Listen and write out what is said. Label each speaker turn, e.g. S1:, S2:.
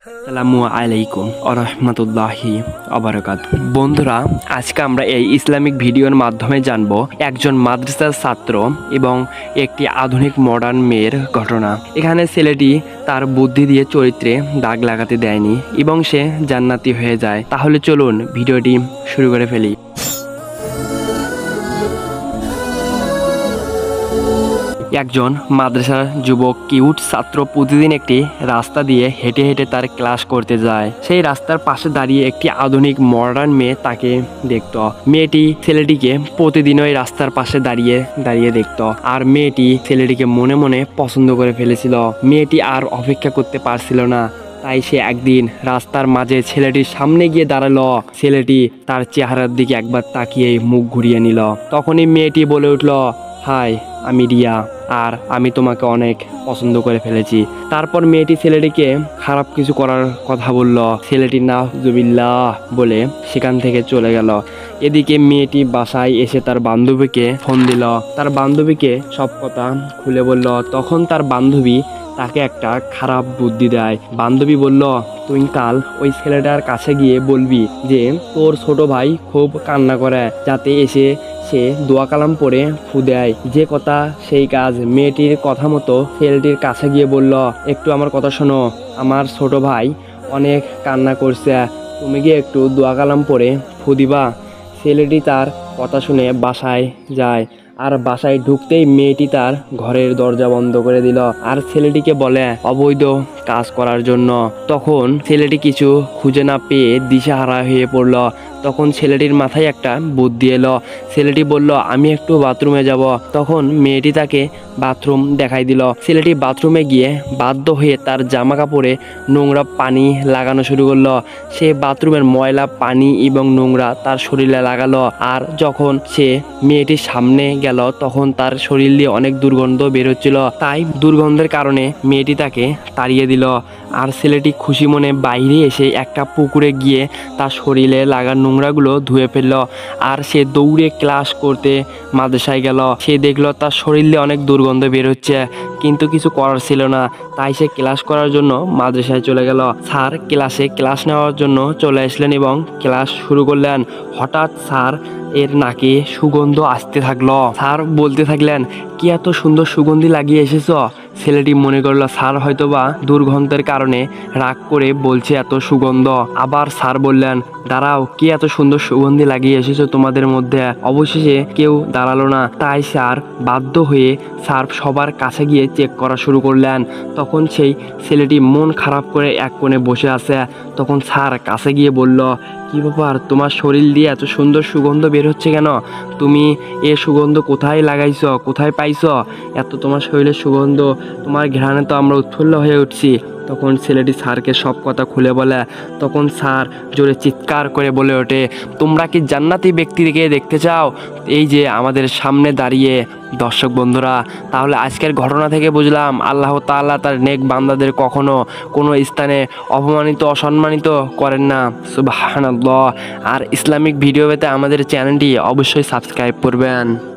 S1: আসসালামু আলাইকুম আরহামতুল্লাহি আবারাকাতুহু। বন্ধুরা, আজকে আমরা এই ইসলামিক ভিডিওর মাধ্যমে জানব একজন মাদ্রাসার ছাত্র এবং একটি আধুনিক মডার্ন মেয়ের ঘটনা। এখানে ছেলেটি তার বুদ্ধি দিয়ে চরিত্রে দাগ লাগাতে দেয়নি এবং সে জান্নাতি হয়ে যায়। তাহলে চলুন ভিডিওটি শুরু করে ফেলি। একজন মাদ্রাসার যুবক কিউট ছাত্র প্রতিদিন একটি রাস্তা দিয়ে হেঁটে হেঁটে তার ক্লাস করতে যায়। সেই রাস্তার পাশে দাঁড়িয়ে একটি আধুনিক মডার্ন মেয়ে তাকে দেখত। মেয়েটি ছেলেটিকে প্রতিদিন ওই রাস্তার পাশে দাঁড়িয়ে দাঁড়িয়ে দেখত, আর মেয়েটি ছেলেটিকে মনে মনে পছন্দ করে ফেলেছিল। মেয়েটি আর অপেক্ষা করতে পারছিল না, তাই সে একদিন রাস্তার মাঝে ছেলেটির সামনে গিয়ে দাঁড়ালো। ছেলেটি তার চেহারার দিকে একবার তাকিয়ে মুখ ঘুরিয়ে নিল। তখনই মেয়েটি বলে উঠল, হাই, আমি রিয়া, আর আমি তোমাকে অনেক পছন্দ করে ফেলেছি। তারপর মেয়েটি ছেলেটিকে খারাপ কিছু করার কথা বলল। ছেলেটি নাউজুবিল্লাহ বলে সেখান থেকে চলে গেল। এদিকে মেয়েটি বাসায় এসে তার বান্ধবীকে ফোন দিল। তার বান্ধবীকে সব কথা খুলে বলল। তখন তার বান্ধবী তাকে একটা খারাপ বুদ্ধি দেয়। বান্ধবী বলল, তুই কাল ওই ছেলেটার কাছে গিয়ে বলবি যে তোর ছোট ভাই খুব কান্না করে, যাতে এসে সে দোয়া কালাম পড়ে ফু দেয়। যে কথা সেই কাজ। মেয়েটির কথা মতো ছেলেটির কাছে গিয়ে বলল, একটু আমার কথা শোনো, আমার ছোট ভাই অনেক কান্না করছে, তুমি গিয়ে একটু দোয়া কালাম পড়ে ফু দিবা। ছেলেটি তার কথা শুনে বাসায় যায়, আর বাসায় ঢুকতেই মেয়েটি তার ঘরের দরজা বন্ধ করে দিল আর ছেলেটিকে বলে অবৈধ কাজ করার জন্য। তখন ছেলেটি কিছু খুঁজে না পেয়ে দিশেহারা হয়ে পড়ল। তখন ছেলেটির মাথায় একটা বুদ্ধি এলো। ছেলেটি বলল, আমি একটু বাথরুমে যাব। তখন মেয়েটি তাকে বাথরুম দেখাই দিল। ছেলেটি বাথরুমে গিয়ে বাধ্য হয়ে তার জামা কাপড়ে নোংরা পানি লাগানো শুরু করলো। সে বাথরুমের ময়লা পানি এবং নোংরা তার শরীরে লাগালো। আর যখন সে মেয়েটির সামনে গেল তখন তার শরীর দিয়ে অনেক দুর্গন্ধ বের হচ্ছিল। তাই দুর্গন্ধের কারণে মেয়েটি তাকে তাড়িয়ে দিল। আর ছেলেটি খুশি মনে বাইরে এসে একটা পুকুরে গিয়ে তার শরীরে লাগা নোংরাগুলো ধুয়ে ফেললো। আর সে দৌড়ে ক্লাস করতে মাদ্রাসায় গেল। সে দেখলো তার শরীরে অনেক দুর্গন্ধ বের হচ্ছে, কিন্তু কিছু করার ছিল না। তাই সে ক্লাস করার জন্য মাদ্রাসায় চলে গেল। স্যার ক্লাস নেওয়ার জন্য চলে আসলেন এবং ক্লাস শুরু করলেন। হঠাৎ স্যার এর নাকে সুগন্ধ আসতে থাকলো। স্যার বলতে থাকলেন, কি এত সুন্দর সুগন্ধি লাগিয়ে এসেছো? ছেলেটি মনে করলো স্যার হয়তোবা দুর্গন্ধের কারণে রাগ করে বলছে এত সুগন্ধ। আবার স্যার বললেন, দাঁড়াও, কি এত সুন্দর সুগন্ধি লাগিয়ে এসেছো তোমাদের মধ্যে? অবশেষে কেউ দাঁড়ালো না। তাই স্যার বাধ্য হয়ে স্যার সবার কাছে গিয়ে চেক করা শুরু করলেন। তখন সেই ছেলেটি মন খারাপ করে এক কোণে বসে আছে। তখন স্যার কাছে গিয়ে বলল, কি ব্যাপার, তোমার শরীর দিয়ে এত সুন্দর সুগন্ধ বের হচ্ছে কেন? তুমি এ সুগন্ধ কোথায় লাগাইছো, কোথায় পাইছো? এত তোমার শরীরের সুগন্ধ, তোমার ঘ্রাণে তো আমরা উৎফুল্ল হয়ে উঠছি। তখন ছেলেটি স্যারকে সব কথা খুলে বলে। তখন স্যার জোরে চিৎকার করে বলে ওঠে, তোমরা কি জান্নাতি ব্যক্তিকে দেখতে চাও? এই যে আমাদের সামনে দাঁড়িয়ে। দর্শক বন্ধুরা, তাহলে আজকের ঘটনা থেকে বুঝলাম আল্লাহ তাআলা তার নেক বান্দাদের কখনো কোনো স্থানে অপমানিত অসম্মানিত করেন না। সুবহানাল্লাহ। আর ইসলামিক ভিডিও পেতে আমাদের চ্যানেলটি অবশ্যই সাবস্ক্রাইব করবেন।